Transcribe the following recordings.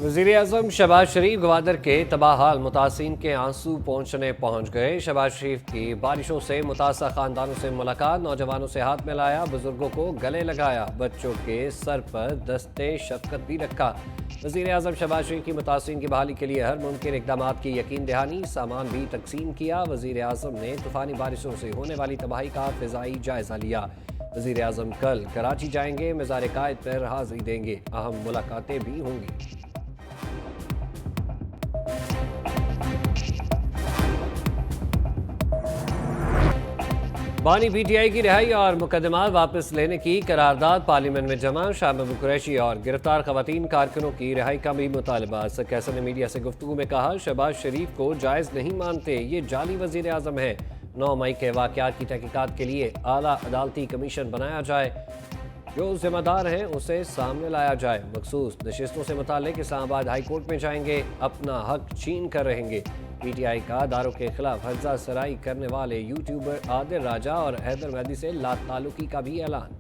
वज़ीर-ए-आज़म शहबाज शरीफ गवादर के तबाहाल मुतासिरीन के आंसू पहुँच गए। शहबाज शरीफ की बारिशों से मुतासर ख़ानदानों से मुलाकात, नौजवानों से हाथ मिलाया, बुजुर्गों को गले लगाया, बच्चों के सर पर दस्ते शफ़क़त भी रखा। वज़ीर-ए-आज़म शहबाज शरीफ की मुतासिरीन की बहाली के लिए हर मुमकिन इक़दामात की यकीन दहानी, सामान भी तकसीम किया। वज़ीर-ए-आज़म ने तूफ़ानी बारिशों से होने वाली तबाही का फ़िज़ाई जायज़ा लिया। वज़ीर-ए-आज़म कल कराची जाएंगे, मज़ार कायद पर हाज़िरी देंगे, अहम मुलाकातें भी होंगी। बानी पीटीआई की रिहाई और मुकदमात वापस लेने की करारदाद पार्लियामेंट में जमा। शाह महबूब कुरैशी और गिरफ्तार खवातीन कारकुनों की रिहाई का भी मुतालबा। सक हसन ने मीडिया से गुफ्तगू में कहा, शहबाज शरीफ को जायज़ नहीं मानते, ये जाली वज़ीर आज़म है। 9 मई के वाक़यात की तहकीकात के लिए आला अदालती कमीशन बनाया जाए, जो जिम्मेदार हैं उसे सामने लाया जाए। मखसूस नशिस्तों से मुताल्लिक इस्लामाबाद हाई कोर्ट में जाएंगे, अपना हक छीन कर रहेंगे। पीटीआई का दारों के खिलाफ हर्जा सराई करने वाले यूट्यूबर आदिल राजा और हैदर मेहदी से लाताल्लुकी का भी ऐलान।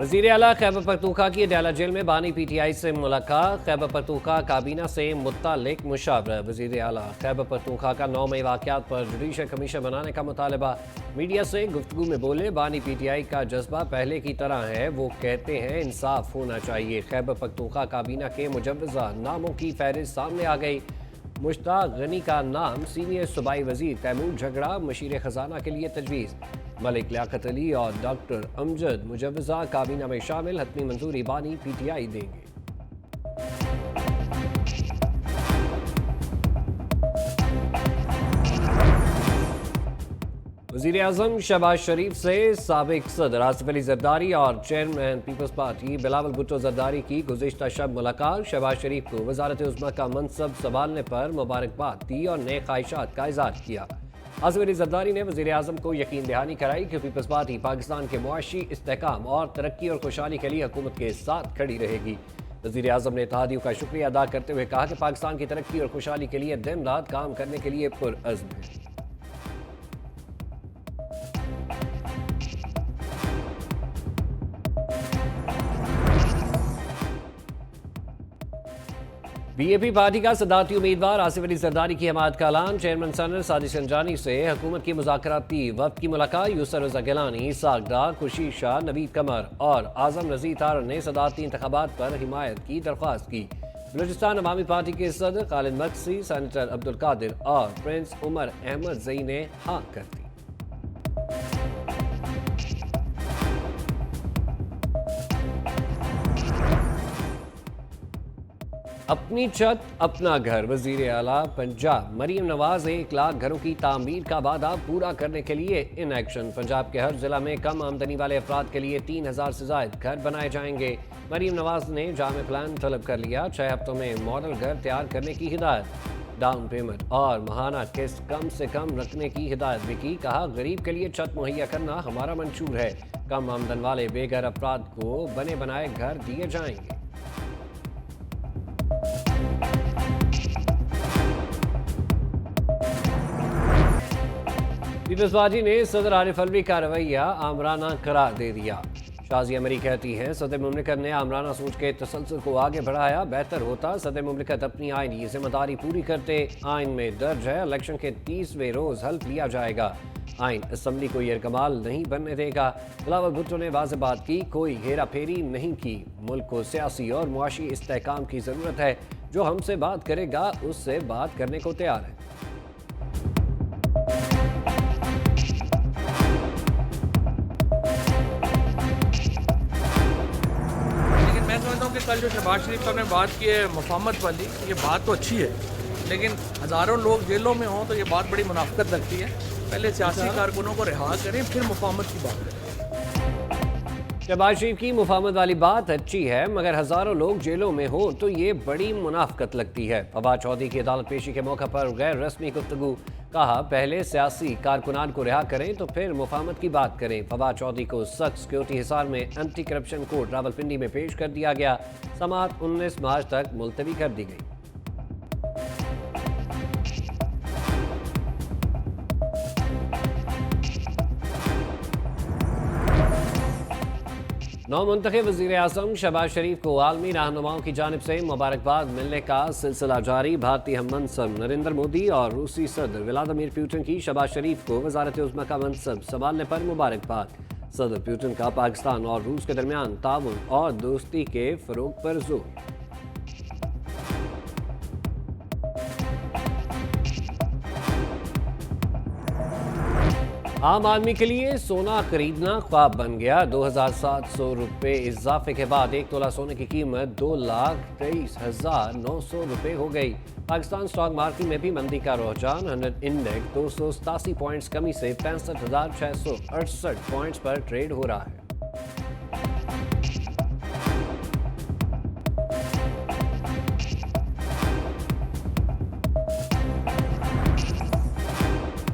वज़ीर आला खैबर पख्तूनख्वा की अडयाला जेल में बानी पीटीआई से मुलाकात, खैबर पख्तूनख्वा काबीना से मुत्तालिक मुशावरत। वज़ीर आला खैबर पख्तूनख्वा का 9 मई वाक़यात पर जुडिशल कमीशन बनाने का मुतालबा। मीडिया से गुफ्तगू में बोले, बानी पीटीआई का जज्बा पहले की तरह है, वो कहते हैं इंसाफ होना चाहिए। खैबर पख्तूनख्वा काबीना के मुजव्वज़ा नामों की फहरिस्त सामने आ गई। मुश्ताक गनी का नाम सीनियर सूबाई वज़ीर तैमूर झगड़ा मशीर ख़जाना के लिए तजवीज़। मलिक लियाकत अली और डॉक्टर अमजद मुजव्वज़ा काबीना में शामिल, हतमी मंजूरी बानी पीटीआई देंगे। वज़ीर-ए-आज़म शहबाज शरीफ से साबिक़ सदर आसिफ अली ज़रदारी और चेयरमैन पीपल्स पार्टी बिलावल भुट्टो ज़रदारी की गुज़िश्ता शब मुलाकात। शहबाज शरीफ को वज़ारत उज़्मा का मनसब संभालने पर मुबारकबाद दी और नए ख्वाहिशात का इज़हार किया। आसिफ अली ज़रदारी ने वज़ीर-ए-आज़म को यकीन दहानी कराई कि पीपल्स पार्टी पाकिस्तान के मुआशी इस्तेहकाम और तरक्की और खुशहाली के लिए हुकूमत के साथ खड़ी रहेगी। वज़ीर-ए-आज़म ने इत्तेहादियों का शुक्रिया अदा करते हुए कहा कि पाकिस्तान की तरक्की और खुशहाली के लिए दिन रात काम करने के लिए पुरअज़्म है। बीएपी पार्टी का सदारती उम्मीदवार आसिफ अली ज़रदारी की हमायत का ऐलान। चेयरमैन सनर सादिक संजानी से हुकूमत की मुज़ाकराती वफ़द की मुलाकात। यूसर रज़ा गिलानी, इसाक डार, खुर्शीद शाह, नवीद कमर और आज़म रज़ी तार ने सदारती इंतखाबात पर हिमायत की दरख्वास्त की। बलूचिस्तान अवामी पार्टी के सदर खालिद मकसी, सेनेटर अब्दुल कादिर और प्रिंस उमर अहमद ज़ई ने हाँ कर दी। अपनी छत अपना घर। वज़ीर आला पंजाब मरीम नवाज 1 लाख घरों की तामीर का वादा पूरा करने के लिए इन एक्शन। पंजाब के हर जिला में कम आमदनी वाले अफराद के लिए 3000 से ज़ायद घर बनाए जाएंगे। मरीम नवाज ने जामे प्लान तलब कर लिया। 6 हफ्तों में मॉडल घर तैयार करने की हिदायत। डाउन पेमेंट और महाना किस्त कम से कम रखने की हिदायत भी की। कहा, गरीब के लिए छत मुहैया करना हमारा मंशूर है। कम आमदन वाले बेघर अफराद को बने बनाए घर दिए जाएंगे। पीपल्स पार्टी ने सदर आरिफ अलवी का रवैया आमराना करार दे दिया। शाज़िया मरी कहती हैं, सदर मुमलिकत ने आमराना सोच के तसलसल को आगे बढ़ाया। बेहतर होता सदर मुमलिकत अपनी आईनी जिम्मेदारी पूरी करते। आइन में दर्ज है, इलेक्शन के 30वें रोज़ हल्फ लिया जाएगा। आइन असम्बली को यरगमाल नहीं बनने देगा। बिलावल भुट्टो ने वाज़ेह बात की, कोई हेरा फेरी नहीं की। मुल्क को सियासी और मुआशी इस्तेहकाम की ज़रूरत है। जो हमसे बात करेगा उससे बात करने को तैयार है। कल जो शहबाज शरीफ साहब ने बात की है मुफाहमत वाली, ये बात तो अच्छी है, लेकिन हज़ारों लोग जेलों में हों तो ये बात बड़ी मुनाफिकत लगती है। पहले सियासी कारकुनों को रिहा करें, फिर मुफाहमत की बात करें। शहबाज शरीफ की मुफाहमत वाली बात अच्छी है, मगर हज़ारों लोग जेलों में हों तो ये बड़ी मुनाफिकत लगती है। फवाद चौधरी की अदालत पेशी के मौके पर गैर रस्मी गुफ्तगू। कहा, पहले सियासी कारकुनान को रिहा करें तो फिर मुफाहमत की बात करें। फवाद चौधरी को सख्त सिक्योरिटी हिसार में एंटी करप्शन कोर्ट रावलपिंडी में पेश कर दिया गया। समाअत 19 मार्च तक मुलतवी कर दी गई। नौ मुंतखब वज़ीर आज़म शहबाज शरीफ को आलमी रहनुमाओं की जानिब से मुबारकबाद मिलने का सिलसिला जारी। भारतीय हम मनसब नरेंद्र मोदी और रूसी सदर व्लादिमीर पुतिन की शहबाज शरीफ को वज़ारत उज़्मा का मनसब संभालने पर मुबारकबाद। सदर पुतिन का पाकिस्तान और रूस के दरमियान ताउन और दोस्ती के फ़रोग़ पर जोर। आम आदमी के लिए सोना खरीदना ख्वाब बन गया। 2,700 रुपये इजाफे के बाद 1 तोला सोने की कीमत 2,23,900 रुपये हो गई। पाकिस्तान स्टॉक मार्केट में भी मंदी का रुझान। 100 इंडेक्स 287 पॉइंट्स कमी से 65,668 पॉइंट्स पर ट्रेड हो रहा है।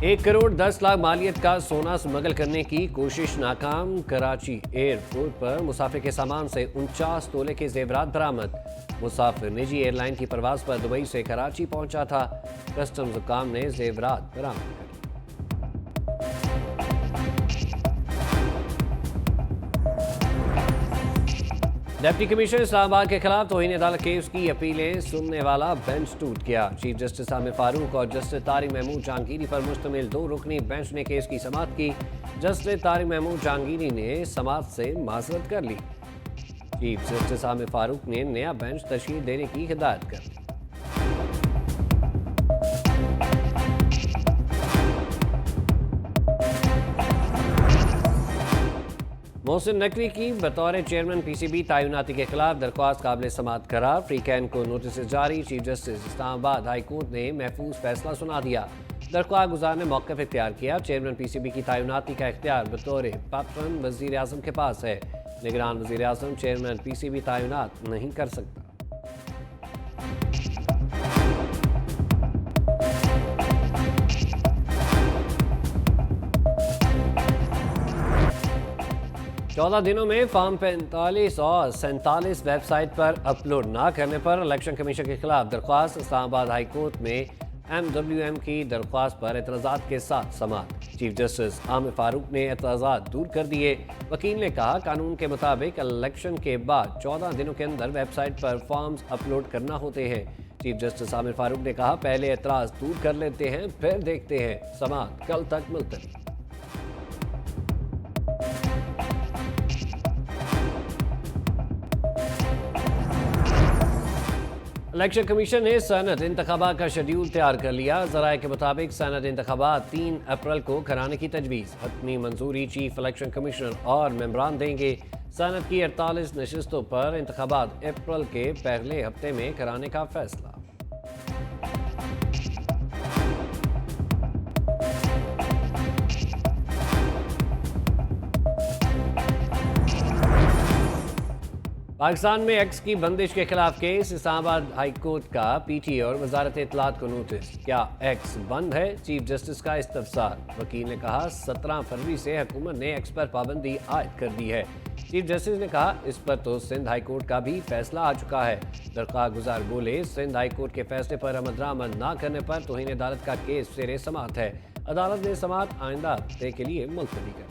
एक करोड़ 10 लाख मालियत का सोना स्मगल करने की कोशिश नाकाम। कराची एयरपोर्ट पर मुसाफिर के सामान से 49 तोले के जेवरात बरामद। मुसाफिर निजी एयरलाइन की परवाज पर दुबई से कराची पहुंचा था। कस्टम्स हुकाम ने जेवरात बरामद कर। डिप्टी कमिश्नर इस्लामाबाद के खिलाफ तौहीन अदालत केस की अपीलें सुनने वाला बेंच टूट गया। चीफ जस्टिस आमिर फारूक और जस्टिस तारिक महमूद जहांगीरी पर मुश्तमिल 2 रुकनी बेंच ने केस की समाअत की। जस्टिस तारिक महमूद जहांगीरी ने समाअत से माजरत कर ली। चीफ जस्टिस आमिर फारूक ने नया बेंच तश्कील देने की हिदायत कर दी। मोहसिन नकवी की बतौर चेयरमैन पीसीबी तैनाती के खिलाफ दरख्वास्त काबिल समाअत करार। फ्री कैन को नोटिस जारी। Chief justice Islamabad high court ने महफूज फैसला सुना दिया। दरख्वास्त गुजार ने मौक़िफ़ इख्तियार किया। चेयरमैन पीसीबी की तैनाती का इख्तियार बतौर पैटर्न वज़ीर आज़म के पास है। निगरान वज़ीर आज़म चेयरमैन पीसीबी तैनात नहीं कर सकता। चौदह दिनों में फॉर्म 45 और 47 वेबसाइट पर अपलोड न करने पर इलेक्शन कमीशन के खिलाफ दरख्वास्त। इस्लामाबाद हाई कोर्ट में MWM की दरख्वास्त पर एतराज़ात के साथ समाअत। चीफ जस्टिस आमिर फारूक ने एतराज़ात दूर कर दिए। वकील ने कहा कानून के मुताबिक इलेक्शन के बाद 14 दिनों के अंदर वेबसाइट पर फॉर्म्स अपलोड करना होते हैं। चीफ जस्टिस आमिर फारूक ने कहा पहले एतराज़ दूर कर लेते हैं फिर देखते हैं। समाअत कल तक मुलतवी। इलेक्शन कमीशन ने सनद इंतखाबात का शेड्यूल तैयार कर लिया। ज़राए के मुताबिक सनद इंतखाबात 3 अप्रैल को कराने की तजवीज़। हतमी मंजूरी चीफ इलेक्शन कमिश्नर और मेंबरान देंगे। सनद की 48 नशिस्तों पर इंतखाबात अप्रैल के पहले हफ्ते में कराने का फैसला। पाकिस्तान में एक्स की बंदिश के खिलाफ केस। इस्लामाबाद हाई कोर्ट का पीटी और वजारत इत्तलात को नोटिस। क्या एक्स बंद है? चीफ जस्टिस का इस्तफसार। वकील ने कहा 17 फरवरी से हुकूमत ने एक्स पर पाबंदी आयद कर दी है। चीफ जस्टिस ने कहा इस पर तो सिंध हाई कोर्ट का भी फैसला आ चुका है। दरख्वास्त गुजार बोले सिंध हाई कोर्ट के फैसले पर अमल दरामद न करने पर तौहीन अदालत का केस जेर समाअत है। अदालत ने समाअत आइंदा हफ्ते के लिए मुलतवी कर।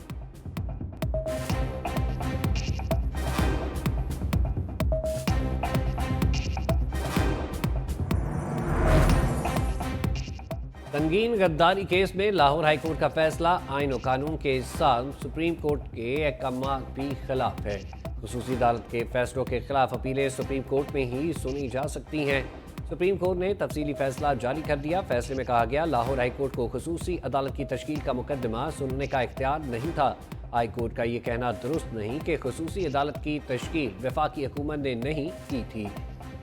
संगीन गद्दारी केस में लाहौर हाई कोर्ट का फैसला आइन और कानून के साथ सुप्रीम कोर्ट के अहकामात भी खिलाफ है। खुसूसी अदालत के फैसलों के खिलाफ अपीलें सुप्रीम कोर्ट में ही सुनी जा सकती हैं। सुप्रीम कोर्ट ने तफसीली फैसला जारी कर दिया। फैसले में कहा गया लाहौर हाई कोर्ट को खुसूसी अदालत की तश्कील का मुकदमा सुनने का इख्तियार नहीं था। हाई कोर्ट का ये कहना दुरुस्त नहीं कि खुसूसी अदालत की तश्कील वफाकी हुकूमत ने नहीं की थी।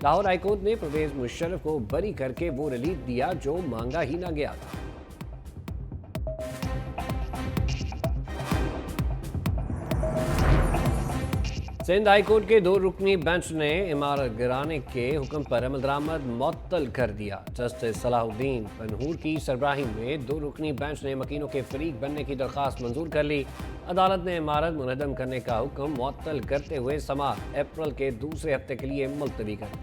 लाहौर हाई कोर्ट ने परवेज मुशर्रफ को बरी करके वो रिलीफ दिया जो मांगा ही ना गया था। सिंध हाई कोर्ट के 2 रुकनी बेंच ने इमारत गिराने के हुक्म पर अमल दरामद मुअत्तल कर दिया। जस्टिस सलाहुद्दीन पनहूर की सरबराही में 2 रुकनी बेंच ने मकीनों के फरीक बनने की दरख्वास्त मंजूर कर ली। अदालत ने इमारत मुनहदम करने का हुक्म मुअत्तल करते हुए समाअत अप्रैल के दूसरे हफ्ते के लिए मुलतवी कर दी।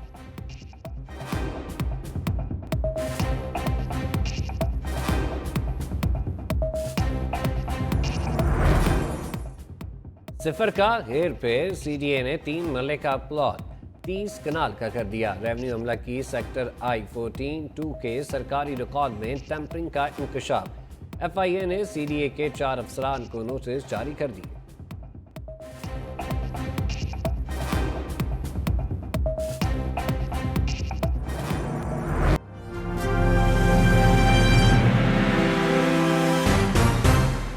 सिफर का हेर फेर, CDA ने 3 मरले का प्लॉट 30 कनाल का कर दिया। रेवेन्यू अमला की सेक्टर I-14-2 के सरकारी रिकॉर्ड में टेम्परिंग का इंकशाफ। FIA ने CDA के 4 अफसरान को नोटिस जारी कर दिए।